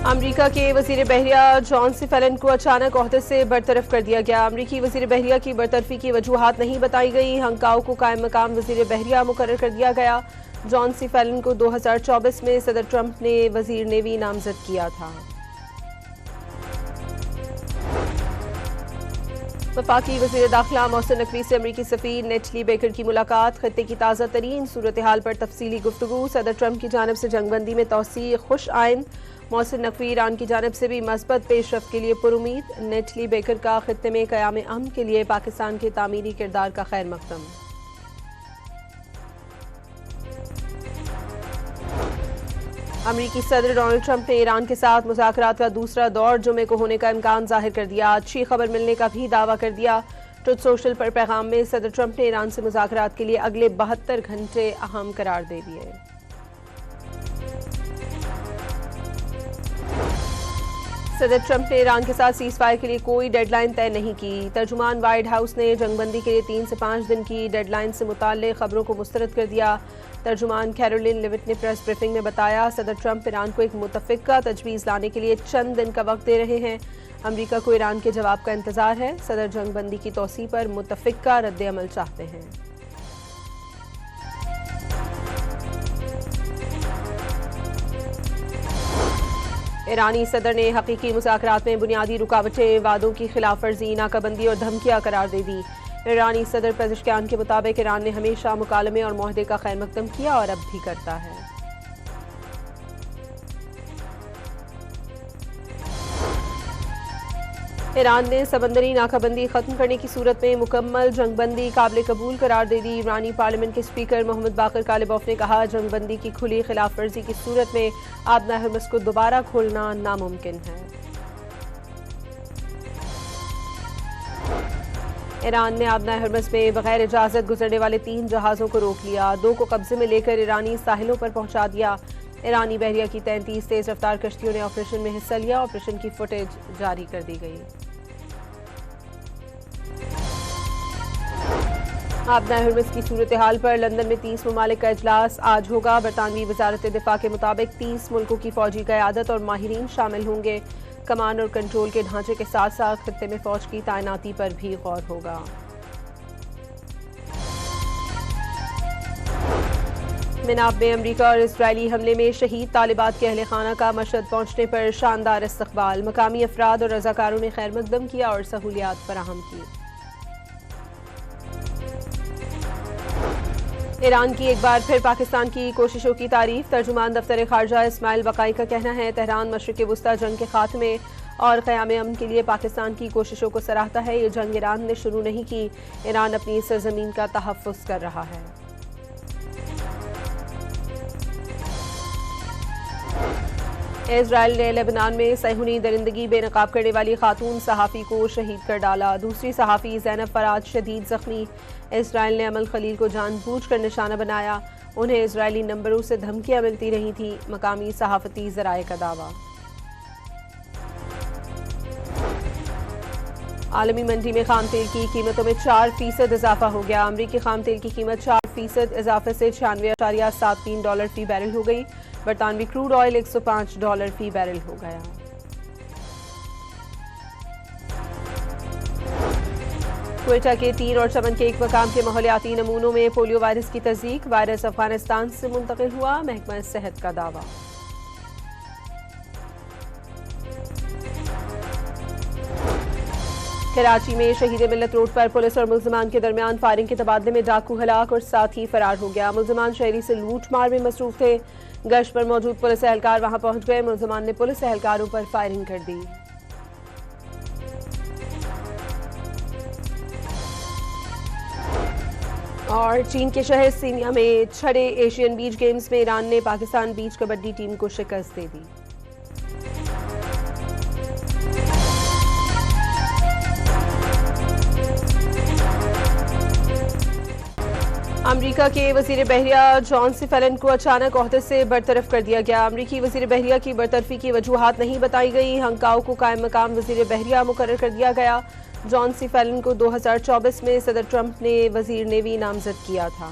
अमरीका के वजीर बहरिया John C fallen को अचानक ओहदे से बरतरफ कर दिया गया। अमरीकी वजीर बहरिया की बरतरफी की वजूहात नहीं बताई गई। हंकाओ को कायम मकाम वजीर बहरिया मुकर्रर कर दिया गया। जॉन सी फेलन को 2024 में सदर ट्रंप ने वजीर नेवी नामजद किया था। वफाकी वजीर दाखिला मोहसिन नकवी से अमरीकी सफीर नेटली बेकर की मुलाकात। खत्ते की ताज़ा तरीन सूरत हाल पर तफसीली गुफ्तगू। सदर ट्रंप की जानब से जंगबंदी में तोसी खुश आइन। मोहसिन नकवी ईरान की जानब से भी मस्बत पेशरफ्त के लिए पुरुमीद। नेटली बेकर का खत्ते में क़याम अमन के लिए पाकिस्तान के तामीरी किरदार का खैर मकदम। अमरीकी सदर डोनाल्ड ट्रंप ने ईरान के साथ मुज़ाकरात का दूसरा दौर जुमे को होने का इम्कान जाहिर कर दिया। अच्छी खबर मिलने का भी दावा कर दिया। ट्रुथ सोशल पर पैगाम में सदर ट्रंप ने ईरान से मुज़ाकरात के लिए अगले 72 घंटे अहम करार दे दिए। सदर ट्रंप ने ईरान के साथ सीज़ फायर के लिए कोई डेडलाइन तय नहीं की। तर्जुमान व्हाइट हाउस ने जंगबंदी के लिए 3 से 5 दिन की डेडलाइन से मुताल्लिक़ खबरों को मुस्तरद कर दिया। तर्जुमान कैरोलिन लिविट ने प्रेस ब्रीफिंग में बताया, सदर ट्रंप ईरान को एक मुतफ़िक़ा तजवीज़ लाने के लिए चंद दिन का वक्त दे रहे हैं। अमरीका को ईरान के जवाब का इंतज़ार है। सदर जंगबंदी की तोसी पर मुतफ़िक़ा रद्द-ए-अमल चाहते हैं। ईरानी सदर ने हकीकी मुज़ाकरात में बुनियादी रुकावटें, वादों की खिलाफ वर्जी, नाकाबंदी और धमकियां करार दे दी। ईरानी सदर पेज़ेश्कियान के मुताबिक ईरान ने हमेशा मुकालमे और मुआहदे का खैर मकदम किया और अब भी करता है। ईरान ने समंदरी नाकाबंदी खत्म करने की सूरत में मुकम्मल जंगबंदी काबिल कबूल करार दे दी। ईरानी पार्लियामेंट के स्पीकर मोहम्मद बाकर कालिबॉफ ने कहा, जंगबंदी की खुली खिलाफ वर्जी की सूरत में आबना हर्मस को दोबारा खोलना नामुमकिन है। ईरान ने आबना हर्मस में बगैर इजाजत गुजरने वाले 3 जहाज़ों को रोक लिया। 2 को कब्जे में लेकर ईरानी साहिलों पर पहुंचा दिया। ईरानी बहरिया की 33 तेज रफ्तार कश्तियों ने ऑपरेशन में हिस्सा लिया। ऑपरेशन की फुटेज जारी कर दी गई। आबना हर्मस की सूरत हाल पर लंदन में 30 ममालिक का इजलास आज होगा। बरतानवी वजारत दिफा के मुताबिक 30 मुल्कों की फौजी क़यादत और माहिरीन शामिल होंगे। कमान और कंट्रोल के ढांचे के साथ साथ खित्ते में फौज की तैनाती पर भी गौर होगा। मिनाब में अमरीका और इजरायली हमले में शहीद तालिबात के अहले खाना का मशहद पहुंचने पर शानदार इस्तकबाल। मकामी अफराद और रजाकारों ने खैर मकदम किया और सहूलियात फराहम की। ईरान की एक बार फिर पाकिस्तान की कोशिशों की तारीफ। तर्जुमान दफ्तर खारजा इस्माइल बकाई का कहना है, तेहरान मशरिक़ वुस्ता जंग के खात्मे और क़याम अमन के लिए पाकिस्तान की कोशिशों को सराहता है। ये जंग ईरान ने शुरू नहीं की, ईरान अपनी सरजमीन का तहफ़्फ़ुज़ कर रहा है। इजराइल ने लेबनान में सहूनी दरिंदगी बेनकाब करने वाली खातून सहाफ़ी को शहीद कर डाला। दूसरी सहाफ़ी ज़ैनब फराज शदीद ज़ख्मी। इजराइल ने अमल खलील को जानबूझकर निशाना बनाया। उन्हें इजरायली नंबरों से धमकियां मिलती रही थी, मकामी सहाफ़ती ज़राए का दावा। आलमी मंडी में खाम तेल की कीमतों में 4% इजाफा हो गया। अमरीकी खाम तेल की कीमत 4% इजाफे से $96.73 फी बैरल हो गई। बरतानवी क्रूड ऑयल $105 फी बैरल हो गया। क्वेटा के 3 और चमन के एक मकाम के माहौलियाती नमूनों में पोलियो वायरस की तस्दीक। वायरस अफगानिस्तान से मुंतकिल हुआ, महकमा सेहत का दावा। कराची में शहीद मिल्लत रोड पर पुलिस और मुल्जिमान के दरमियान फायरिंग के तबादले में डाकू हलाक और साथ ही फरार हो गया। मुल्जिमान शहरी से लूट मार में मसरूफ थे। गश्त पर मौजूद पुलिस एहलकार वहां पहुंच गए। मुल्जिमान ने पुलिस एहलकारों पर फायरिंग कर दी। और चीन के शहर सीनिया में छठे एशियन बीच गेम्स में ईरान ने पाकिस्तान बीच कबड्डी टीम को शिकस्त दे दी। अमरीका के वजीर बहरिया जॉन सी फेलन को अचानक ओहदे से बरतरफ कर दिया गया। अमरीकी वजीर बहरिया की बरतरफी की वजूहात नहीं बताई गई। हंकाओ को कायम मकाम वजीर बहरिया मुकर्रर कर दिया गया। जॉन सी फेलन को 2024 में सदर ट्रंप ने वजीर नेवी नामजद किया था।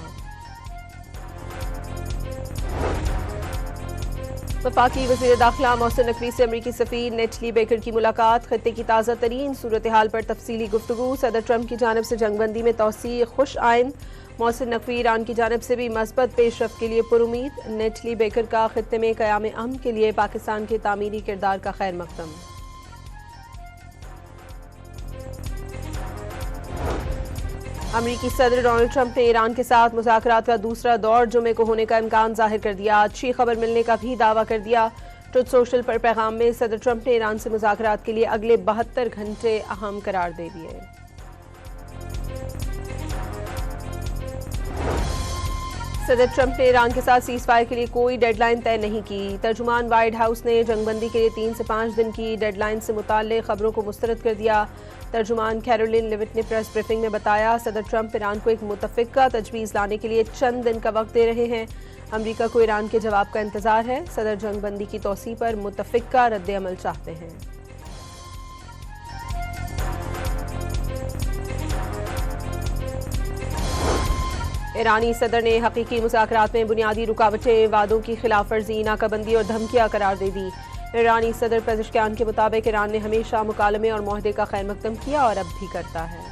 वफाकी वज़ीर दाखिला मोहसिन नकवी से अमरीकी सफ़ीर नेटली बेकर की मुलाकात, खत्ते की ताज़ा तरीन सूरत हाल पर तफसीली गुफ्तगू। सदर ट्रंप की जानब से जंगबंदी में तौसी खुश आइन। मोहसिन नकवी ईरान की जानब से भी मस्बत पेशरफ्त के लिए पुरुमीद। नेटली बेकर का खत्ते में क़याम अमन के लिए पाकिस्तान के तामीरी किरदार का खैर मकदम। अमरीकी सदर डोनाल्ड ट्रंप ने ईरान के साथ मुज़ाकरात का दूसरा दौर जुमे को होने का इम्कान जाहिर कर दिया। अच्छी खबर मिलने का भी दावा कर दिया। ट्रुथ सोशल पर पैगाम में सदर ट्रंप ने ईरान से मुज़ाकरात के लिए अगले 72 घंटे अहम करार दे दिए। सदर ट्रंप ने ईरान के साथ सीज़ फायर के लिए कोई डेडलाइन तय नहीं की। तर्जुमान व्हाइट हाउस ने जंगबंदी के लिए 3 से 5 दिन की डेडलाइन से मुताल्लिक़ खबरों को मुस्तरद कर दिया। तर्जुमान कैरोलिन लेविट ने प्रेस ब्रीफिंग में बताया, सदर ट्रंप ईरान को एक मुतफ़िक़ा तजवीज़ लाने के लिए चंद दिन का वक्त दे रहे हैं। अमरीका को ईरान के जवाब का इंतज़ार है। सदर जंगबंदी की तौसी पर मुतफ़िक़ा रद्द-ए-अमल चाहते हैं। ईरानी सदर ने हकीकी मुज़ाकरात में बुनियादी रुकावटें, वादों की खिलाफ वर्जी, नाकाबंदी और धमकियां करार दे दी। ईरानी सदर पेज़ेश्कियान के मुताबिक ईरान ने हमेशा मुकालमे और मुआहदे का खैर मकदम किया और अब भी करता है।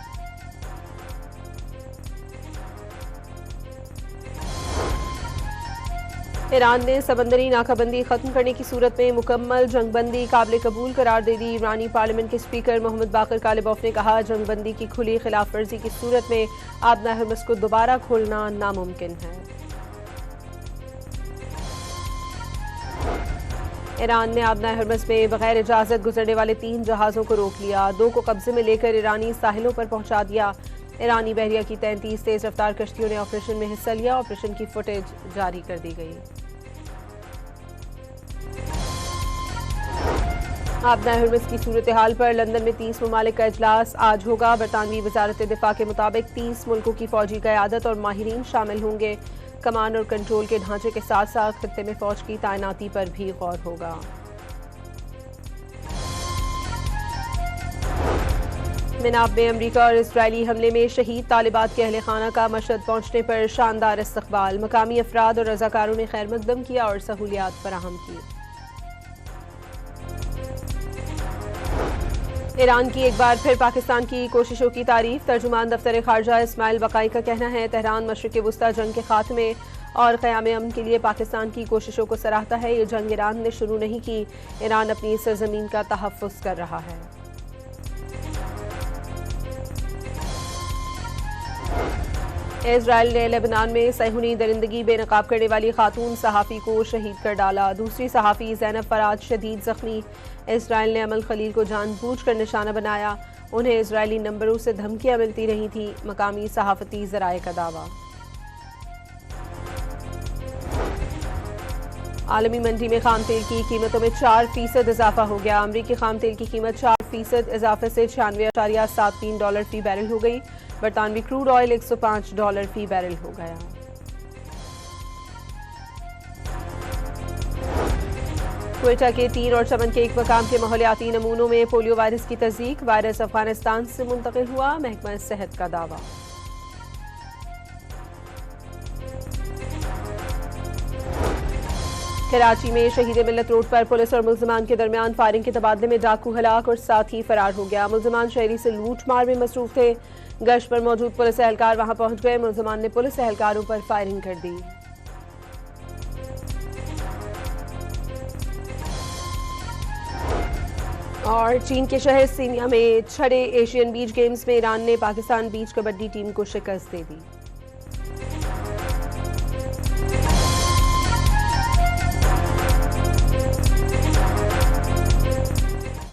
ईरान ने समंदरी नाकाबंदी खत्म करने की सूरत में मुकम्मल जंगबंदी काबिल कबूल करार दे दी। ईरानी पार्लियामेंट के स्पीकर मोहम्मद बाकर कालिबॉफ ने कहा, जंगबंदी की खुली खिलाफ वर्जी की सूरत में आबना हरमस को दोबारा खोलना नामुमकिन है। ईरान ने आबना हरमस में बगैर इजाजत गुजरने वाले 3 जहाज़ों को रोक लिया। 2 को कब्जे में लेकर ईरानी साहिलों पर पहुंचा दिया। ईरानी बहरिया की 33 तेज रफ्तार कश्तियों ने ऑपरेशन में हिस्सा लिया। ऑपरेशन की फुटेज जारी कर दी गई। आबना हरमस की सूरत हाल पर लंदन में 30 ममालिक का इजलास आज होगा। बरतानवी वजारत दिफा के मुताबिक 30 मुल्कों की फौजी क़यादत और माहिरीन शामिल होंगे। कमान और कंट्रोल के ढांचे के साथ साथ खित्ते में फौज की तैनाती पर भी गौर होगा। मिनाब में अमरीका और इजरायली हमले में शहीद तालिबात के अहले खाना का मशहद पहुंचने पर शानदार इस्तकबाल। मकामी अफराद और रजाकारों ने खैर मकदम किया और सहूलियात फराहम की। ईरान की एक बार फिर पाकिस्तान की कोशिशों की तारीफ। तर्जुमान दफ्तर खारजा इस्माइल बकाई का कहना है, तेहरान मशरिक़ वुस्ता जंग के खात्मे और क़याम अमन के लिए पाकिस्तान की कोशिशों को सराहता है। ये जंग ईरान ने शुरू नहीं की, ईरान अपनी सरजमीन का तहफ़्फ़ुज़ कर रहा है। इजराइल ने लेबनान में सहूनी दरिंदगी बेनकाब करने वाली खातून सहाफ़ी को शहीद कर डाला। दूसरी सहाफ़ी ज़ैनब फराज शदीद ज़ख्मी। इजराइल ने अमल खलील को जानबूझकर निशाना बनाया। उन्हें इजरायली नंबरों से धमकियां मिलती रही थी, मकामी सहाफ़ती ज़राए का दावा। आलमी मंडी में खाम तेल की कीमतों में 4% इजाफा हो गया। अमरीकी खाम तेल की कीमत 4% इजाफे से $96.73 फी बैरल हो गई। बरतानवी क्रूड ऑयल $105 फी बैरल हो गया। क्वेटा के 3 और चमन के एक मकाम के माहौलियाती नमूनों में पोलियो वायरस की तस्दीक। वायरस अफगानिस्तान से मुंतकिल हुआ, महकमा सेहत का दावा। कराची में शहीद मिल्लत रोड पर पुलिस और मुल्जिमान के दरमियान फायरिंग के तबादले में डाकू हलाक और साथ ही फरार हो गया। मुल्जिमान शहरी से लूट मार में मसरूफ थे। गश्त पर मौजूद पुलिस एहलकार वहां पहुंच गए। मुल्जिमान ने पुलिस एहलकारों पर फायरिंग कर दी। और चीन के शहर सीनिया में 6 एशियन बीच गेम्स में ईरान ने पाकिस्तान बीच कबड्डी टीम को शिकस्त दे दी।